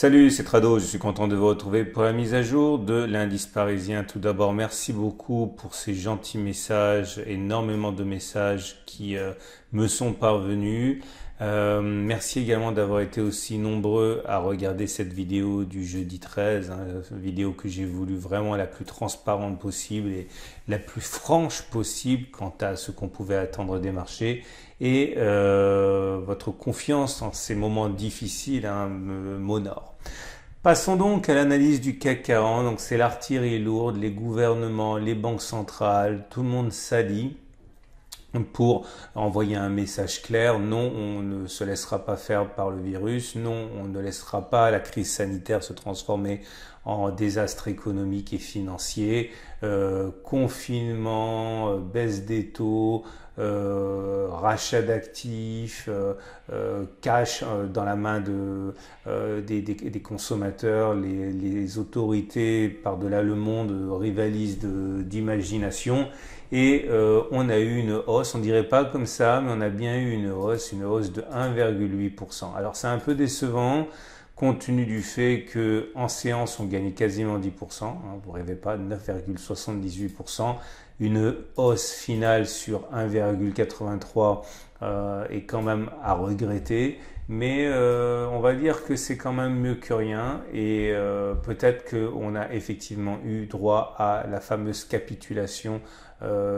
Salut, c'est Trado, je suis content de vous retrouver pour la mise à jour de l'indice parisien. Tout d'abord, merci beaucoup pour ces gentils messages, énormément de messages qui me sont parvenus. Merci également d'avoir été aussi nombreux à regarder cette vidéo du jeudi 13, vidéo que j'ai voulu vraiment la plus transparente possible et la plus franche possible quant à ce qu'on pouvait attendre des marchés. Et votre confiance en ces moments difficiles m'honore. Passons donc à l'analyse du CAC 40. Donc c'est l'artillerie lourde, les gouvernements, les banques centrales, tout le monde s'allie pour envoyer un message clair. Non, on ne se laissera pas faire par le virus. Non, on ne laissera pas la crise sanitaire se transformer en désastre économique et financier. Confinement, baisse des taux, rachat d'actifs, cash dans la main des consommateurs. Les autorités par-delà le monde rivalisent d'imagination. Et on a eu une hausse, on dirait pas comme ça, mais on a bien eu une hausse de 1,8%. Alors c'est un peu décevant compte tenu du fait que en séance on gagnait quasiment 10%, vous rêvez pas, 9,78%. Une hausse finale sur 1,83 est quand même à regretter. Mais on va dire que c'est quand même mieux que rien et peut-être qu'on a effectivement eu droit à la fameuse capitulation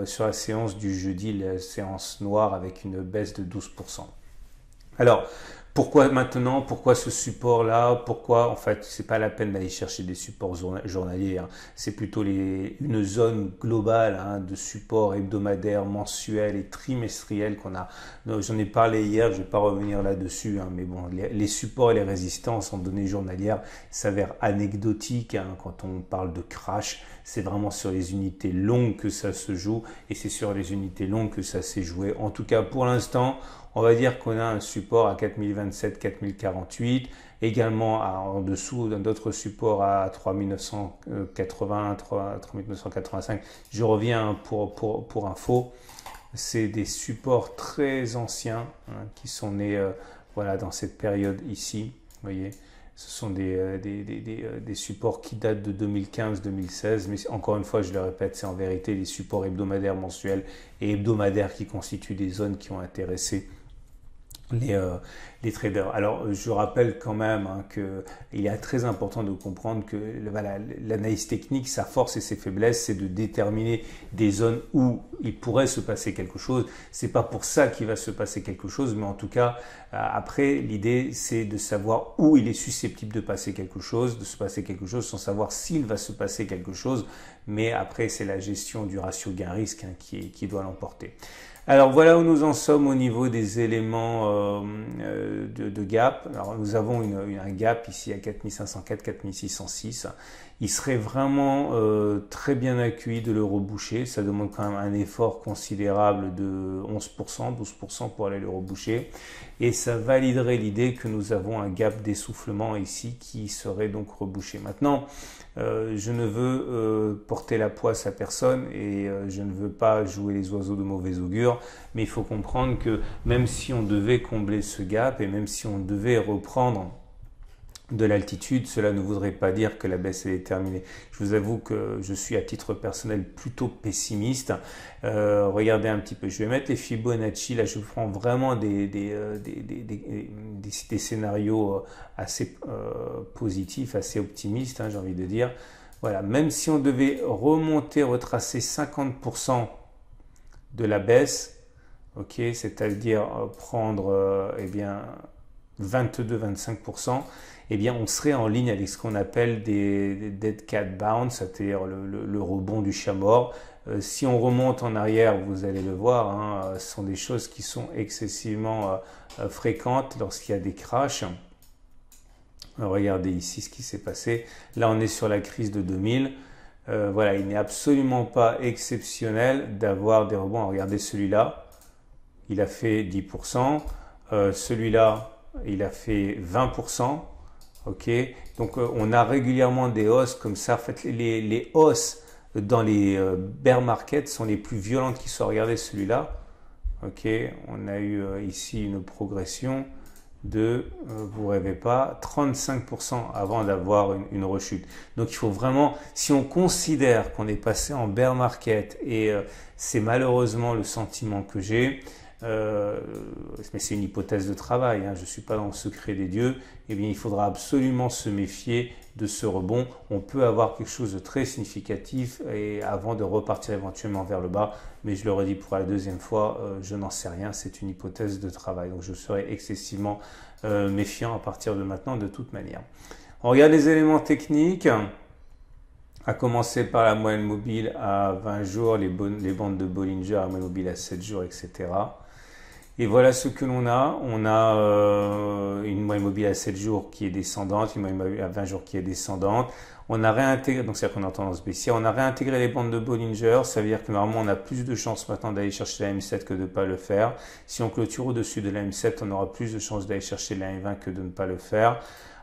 sur la séance du jeudi, la séance noire avec une baisse de 12%. Alors, pourquoi maintenant? Pourquoi ce support-là? Pourquoi, en fait, c'est pas la peine d'aller chercher des supports journaliers. C'est plutôt une zone globale de support hebdomadaire, mensuel et trimestriel qu'on a. J'en ai parlé hier, je vais pas revenir là-dessus, mais bon, les supports et les résistances en données journalières s'avèrent anecdotiques quand on parle de crash. C'est vraiment sur les unités longues que ça se joue et c'est sur les unités longues que ça s'est joué. En tout cas, pour l'instant, on va dire qu'on a un support à 4027, 4048, également en dessous d'un autre support à 3980, 3985. Je reviens pour info. C'est des supports très anciens qui sont nés voilà, dans cette période ici. Vous voyez, ce sont des supports qui datent de 2015-2016, mais encore une fois, je le répète, c'est en vérité des supports hebdomadaires, mensuels et hebdomadaires qui constituent des zones qui ont intéressé les traders. Alors, je rappelle quand même qu'il est très important de comprendre que l'analyse technique, sa force et ses faiblesses, c'est de déterminer des zones où il pourrait se passer quelque chose. C'est pas pour ça qu'il va se passer quelque chose, mais en tout cas, après, l'idée, c'est de savoir où il est susceptible de passer quelque chose, de se passer quelque chose sans savoir s'il va se passer quelque chose. Mais après, c'est la gestion du ratio gain-risque qui doit l'emporter. Alors voilà où nous en sommes au niveau des éléments de gap. Alors nous avons un gap ici à 4504, 4606. Il serait vraiment très bien accueilli de le reboucher. Ça demande quand même un effort considérable de 11%, 12% pour aller le reboucher. Et ça validerait l'idée que nous avons un gap d'essoufflement ici qui serait donc rebouché. Maintenant, je ne veux porter la poisse à personne et je ne veux pas jouer les oiseaux de mauvais augure, mais il faut comprendre que même si on devait combler ce gap et même si on devait reprendre de l'altitude, cela ne voudrait pas dire que la baisse est terminée. Je vous avoue que je suis à titre personnel plutôt pessimiste. Regardez un petit peu, je vais mettre les Fibonacci, là je prends vraiment des scénarios assez positifs, assez optimistes, j'ai envie de dire. Voilà, même si on devait remonter, retracer 50% de la baisse, ok, c'est-à-dire prendre 22-25%, eh bien, on serait en ligne avec ce qu'on appelle des dead cat bounce, c'est-à-dire le rebond du chat mort. Si on remonte en arrière, vous allez le voir, ce sont des choses qui sont excessivement fréquentes lorsqu'il y a des crashs. Regardez ici ce qui s'est passé. Là, on est sur la crise de 2000. Voilà, il n'est absolument pas exceptionnel d'avoir des rebonds. Regardez celui-là, il a fait 10%. Celui-là, il a fait 20%. Ok, donc on a régulièrement des hausses comme ça. En fait, les hausses dans les bear markets sont les plus violentes qui soient. Regardez celui-là. Ok, on a eu ici une progression. vous rêvez pas, 35% avant d'avoir une rechute. Donc il faut vraiment, si on considère qu'on est passé en bear market, et c'est malheureusement le sentiment que j'ai, mais c'est une hypothèse de travail, hein, je ne suis pas dans le secret des dieux, eh bien il faudra absolument se méfier de ce rebond. On peut avoir quelque chose de très significatif et avant de repartir éventuellement vers le bas, mais je le redis pour la deuxième fois, je n'en sais rien, c'est une hypothèse de travail, donc je serai excessivement méfiant à partir de maintenant de toute manière. On regarde les éléments techniques, à commencer par la moyenne mobile à 20 jours, les bandes de Bollinger, la moyenne mobile à 7 jours, etc. Et voilà ce que l'on a. On a une moyenne mobile à 7 jours qui est descendante, une moyenne mobile à 20 jours qui est descendante. On a réintégré, donc c'est-à-dire qu'on est en tendance baissière, on a réintégré les bandes de Bollinger, ça veut dire que normalement on a plus de chances maintenant d'aller chercher la M7 que de ne pas le faire. Si on clôture au-dessus de la M7, on aura plus de chances d'aller chercher la M20 que de ne pas le faire.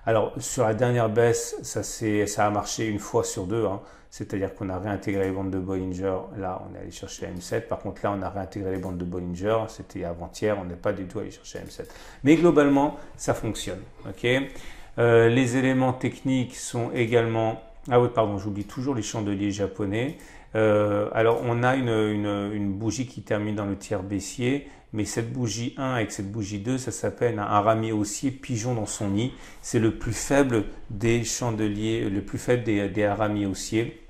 Alors sur la dernière baisse, ça a marché une fois sur deux, hein. C'est-à-dire qu'on a réintégré les bandes de Bollinger, là on est allé chercher la M7, par contre là on a réintégré les bandes de Bollinger, c'était avant-hier, on n'est pas du tout allé chercher la M7. Mais globalement, ça fonctionne. Okay, les éléments techniques sont également... Ah oui, pardon, j'oublie toujours les chandeliers japonais. Alors on a une bougie qui termine dans le tiers baissier, mais cette bougie 1 avec cette bougie 2, ça s'appelle un ramier haussier pigeon dans son nid. C'est le plus faible des chandeliers, le plus faible des ramiers haussiers.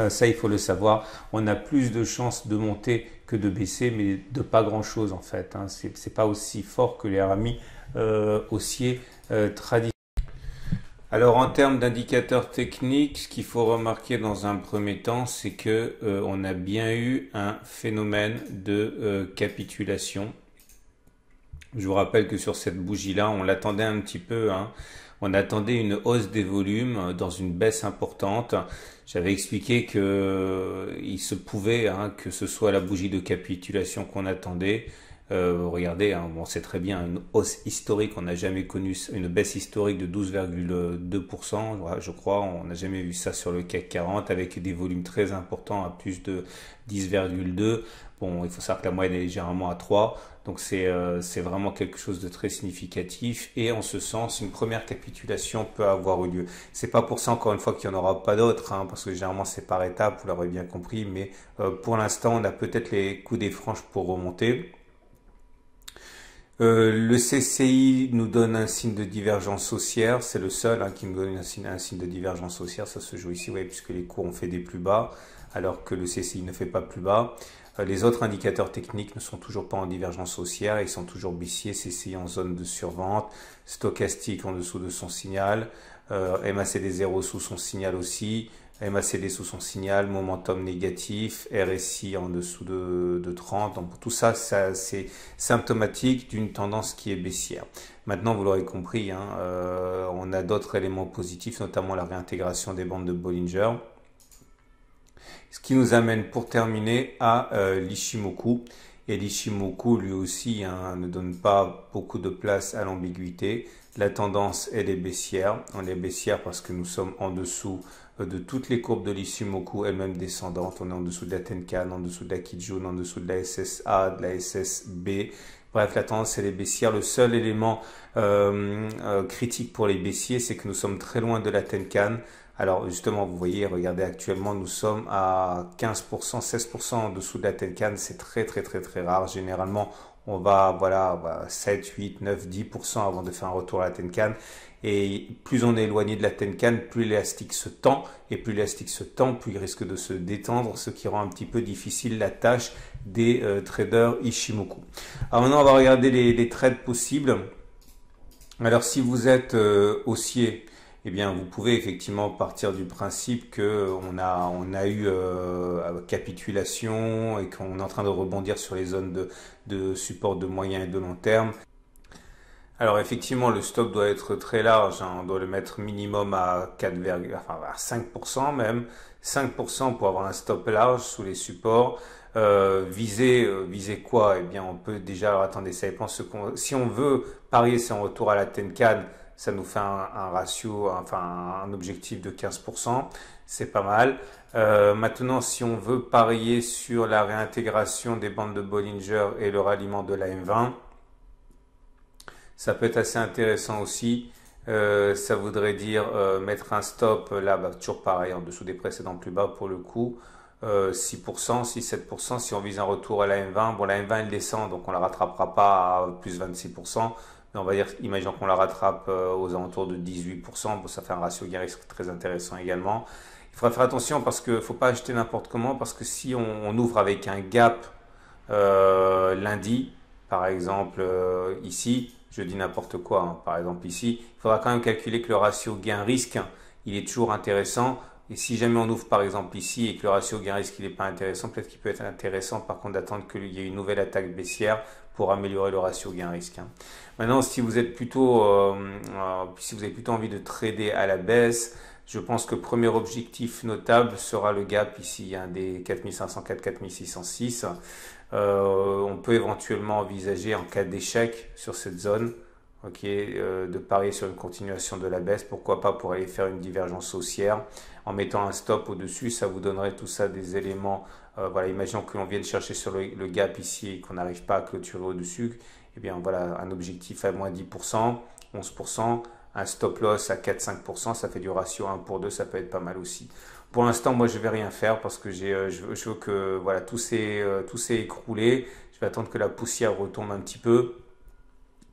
Ça, il faut le savoir. On a plus de chances de monter que de baisser, mais de pas grand-chose en fait, hein. C'est pas aussi fort que les ramiers haussiers traditionnels. Alors en termes d'indicateurs techniques, ce qu'il faut remarquer dans un premier temps, c'est que on a bien eu un phénomène de capitulation. Je vous rappelle que sur cette bougie-là, on l'attendait un petit peu, hein. On attendait une hausse des volumes dans une baisse importante. J'avais expliqué que il se pouvait, hein, que ce soit la bougie de capitulation qu'on attendait. Regardez, hein, bon, c'est très bien une hausse historique, on n'a jamais connu une baisse historique de 12,2%, je crois, on n'a jamais vu ça sur le CAC 40 avec des volumes très importants à plus de 10,2%. Bon, il faut savoir que la moyenne est légèrement à 3, donc c'est vraiment quelque chose de très significatif et en ce sens, une première capitulation peut avoir eu lieu. C'est pas pour ça, encore une fois, qu'il n'y en aura pas d'autres, hein, parce que généralement c'est par étapes, vous l'aurez bien compris, mais pour l'instant, on a peut-être les coups des franges pour remonter. Le CCI nous donne un signe de divergence haussière, c'est le seul, hein, qui nous donne un signe de divergence haussière, ça se joue ici, ouais, puisque les cours ont fait des plus bas, alors que le CCI ne fait pas plus bas. Les autres indicateurs techniques ne sont toujours pas en divergence haussière, ils sont toujours baissiers, CCI en zone de survente, stochastique en dessous de son signal, MACD 0 sous son signal aussi, MACD sous son signal, momentum négatif, RSI en dessous de 30. Donc tout ça, c'est symptomatique d'une tendance qui est baissière. Maintenant, vous l'aurez compris, hein, on a d'autres éléments positifs, notamment la réintégration des bandes de Bollinger. Ce qui nous amène pour terminer à l'Ichimoku. Et l'Ichimoku, lui aussi, hein, ne donne pas beaucoup de place à l'ambiguïté. La tendance, elle est baissière. On est baissière parce que nous sommes en dessous de toutes les courbes de l'Ichimoku, elles-mêmes descendantes. On est en dessous de la Tenkan, en dessous de la Kijun, en dessous de la SSA, de la SSB. Bref, la tendance, elle est baissière. Le seul élément critique pour les baissiers, c'est que nous sommes très loin de la Tenkan. Alors justement, vous voyez, regardez, actuellement, nous sommes à 15%, 16% en dessous de la Tenkan. C'est très, très, très, très rare. Généralement, on va, voilà, 7, 8, 9, 10% avant de faire un retour à la Tenkan. Et plus on est éloigné de la Tenkan, plus l'élastique se tend. Et plus l'élastique se tend, plus il risque de se détendre, ce qui rend un petit peu difficile la tâche des traders Ichimoku. Alors maintenant, on va regarder les trades possibles. Alors si vous êtes haussier, eh bien, vous pouvez effectivement partir du principe que on a eu capitulation et qu'on est en train de rebondir sur les zones de support de moyen et de long terme. Alors effectivement, le stop doit être très large, hein. On doit le mettre minimum à 5% même, 5% pour avoir un stop large sous les supports. Viser quoi? Eh bien, on peut déjà, alors attendez, ça dépend si on veut parier sur un retour à la Tenkan, ça nous fait un ratio, enfin un objectif de 15%, c'est pas mal. Maintenant, si on veut parier sur la réintégration des bandes de Bollinger et le ralliement de la M20, Ça peut être assez intéressant aussi. Ça voudrait dire mettre un stop là, bah, toujours pareil, en dessous des précédents plus bas pour le coup. 6%, 6-7%, si on vise un retour à la M20. Bon, la M20 elle descend, donc on la rattrapera pas à plus 26%, mais on va dire, imaginons qu'on la rattrape aux alentours de 18%. Bon, ça fait un ratio gain-risque très intéressant également. Il faudra faire attention parce que faut pas acheter n'importe comment, parce que si on ouvre avec un gap lundi, par exemple ici, je dis n'importe quoi, hein, par exemple ici, il faudra quand même calculer que le ratio gain-risque, il est toujours intéressant. Et si jamais on ouvre par exemple ici et que le ratio gain-risque il n'est pas intéressant, peut-être qu'il peut être intéressant par contre d'attendre qu'il y ait une nouvelle attaque baissière pour améliorer le ratio gain-risque. Hein. Maintenant, si vous êtes plutôt, si vous avez plutôt envie de trader à la baisse, je pense que le premier objectif notable sera le gap ici, hein, des 4504-4606. On peut éventuellement envisager en cas d'échec sur cette zone, ok, de parier sur une continuation de la baisse, pourquoi pas pour aller faire une divergence haussière en mettant un stop au-dessus. Ça vous donnerait tout ça des éléments, voilà, imaginons que l'on vienne chercher sur le gap ici et qu'on n'arrive pas à clôturer au-dessus, et bien voilà, un objectif à moins 10%, 11%, un stop loss à 4-5%, ça fait du ratio 1 pour 2, ça peut être pas mal aussi. Pour l'instant, moi, je vais rien faire parce que je veux que voilà, tout s'est écroulé. Je vais attendre que la poussière retombe un petit peu. De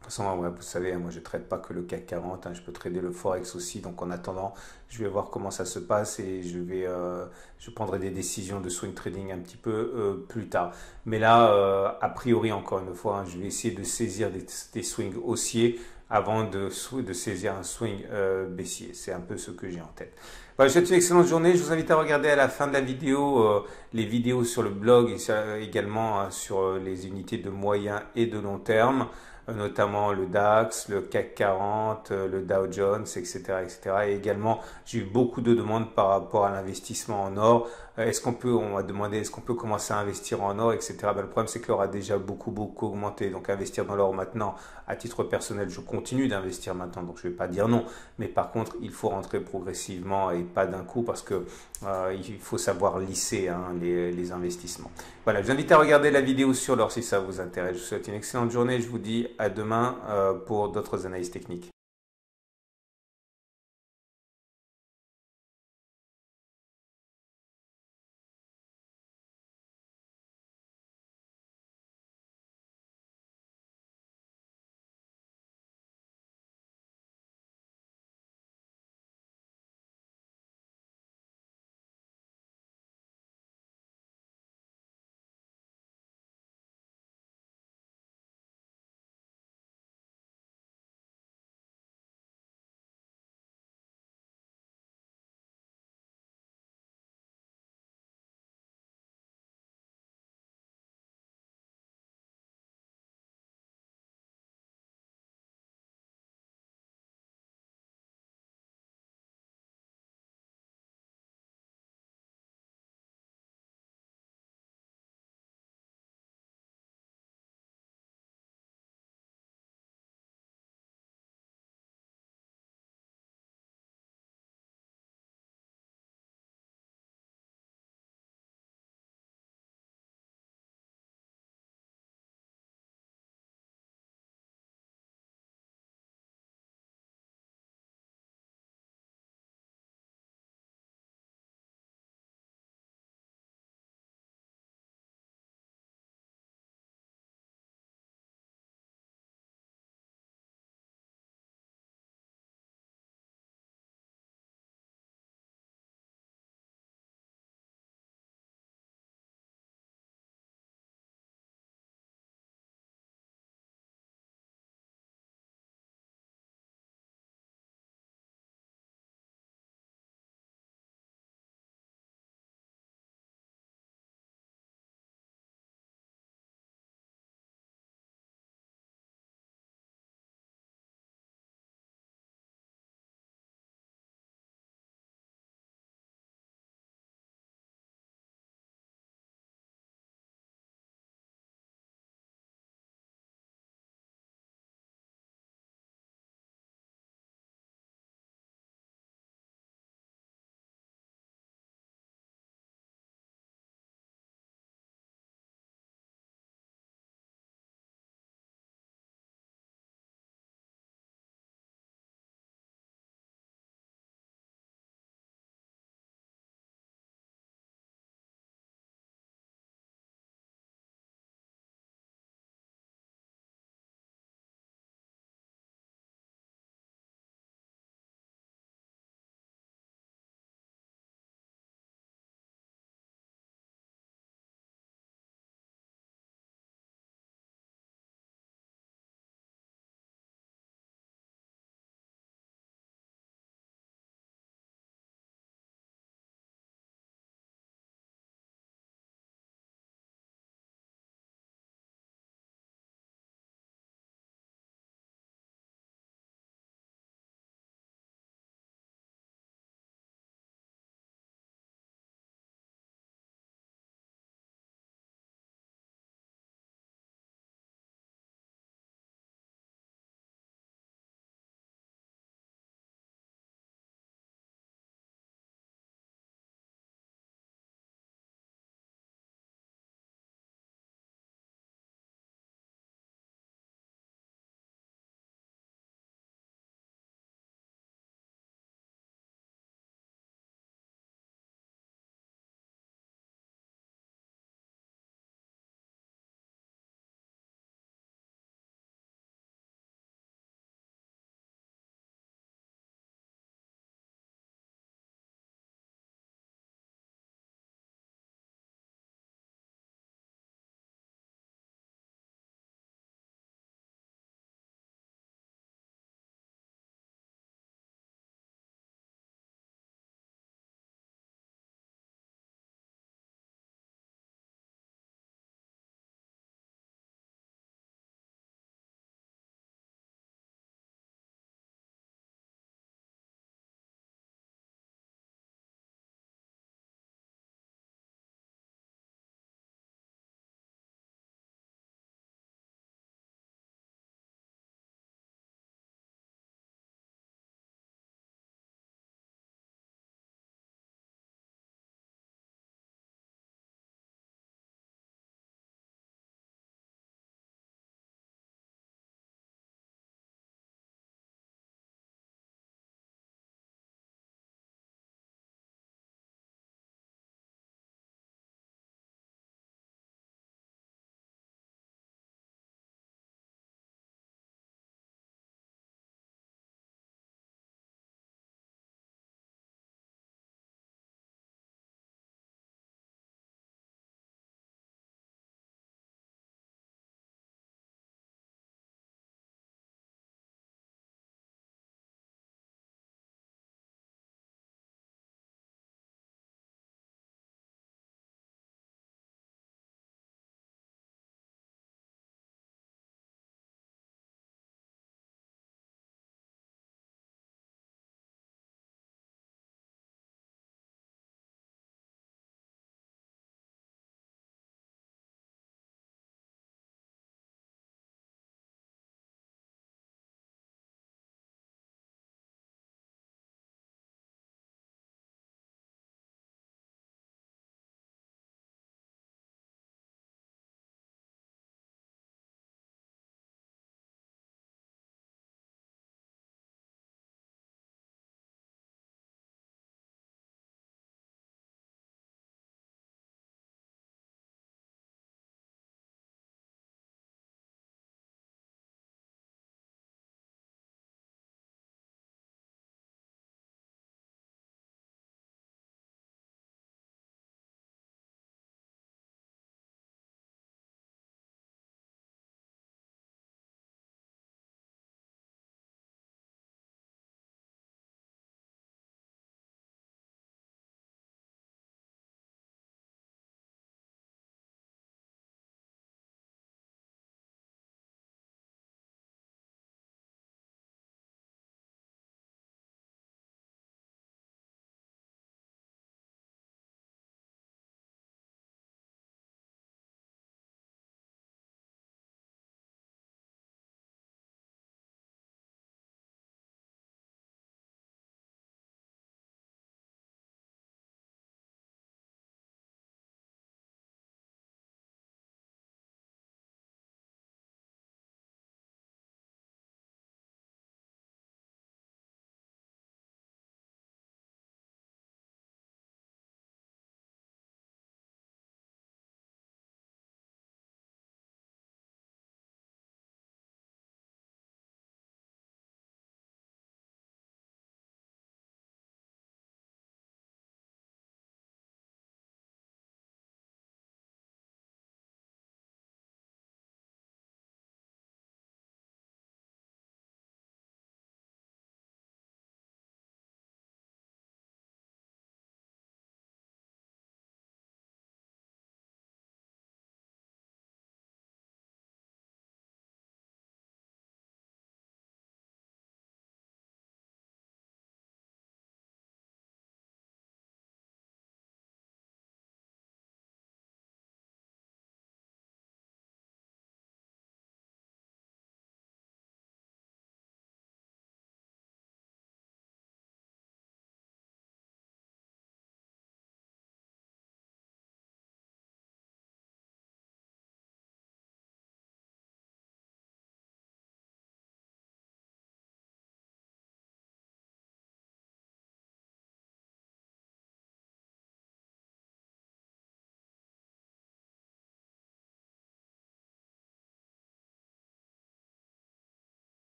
toute façon, ouais, vous savez, moi, je ne trade pas que le CAC 40, hein, je peux trader le Forex aussi. Donc, en attendant, je vais voir comment ça se passe et je prendrai des décisions de swing trading un petit peu plus tard. Mais là, a priori, encore une fois, hein, je vais essayer de saisir des swings haussiers avant de saisir un swing baissier. C'est un peu ce que j'ai en tête. Voilà, je vous souhaite une excellente journée. Je vous invite à regarder à la fin de la vidéo les vidéos sur le blog et également sur les unités de moyen et de long terme, notamment le DAX, le CAC 40, le Dow Jones, etc., etc. Et également, j'ai eu beaucoup de demandes par rapport à l'investissement en or. On m'a demandé est-ce qu'on peut commencer à investir en or, etc. Ben, le problème, c'est que l'or a déjà beaucoup augmenté. Donc, investir dans l'or maintenant, à titre personnel, je continue d'investir maintenant. Donc, je ne vais pas dire non. Mais par contre, il faut rentrer progressivement et pas d'un coup parce que il faut savoir lisser, hein, les investissements. Voilà, je vous invite à regarder la vidéo sur l'or si ça vous intéresse. Je vous souhaite une excellente journée. Je vous dis à demain pour d'autres analyses techniques.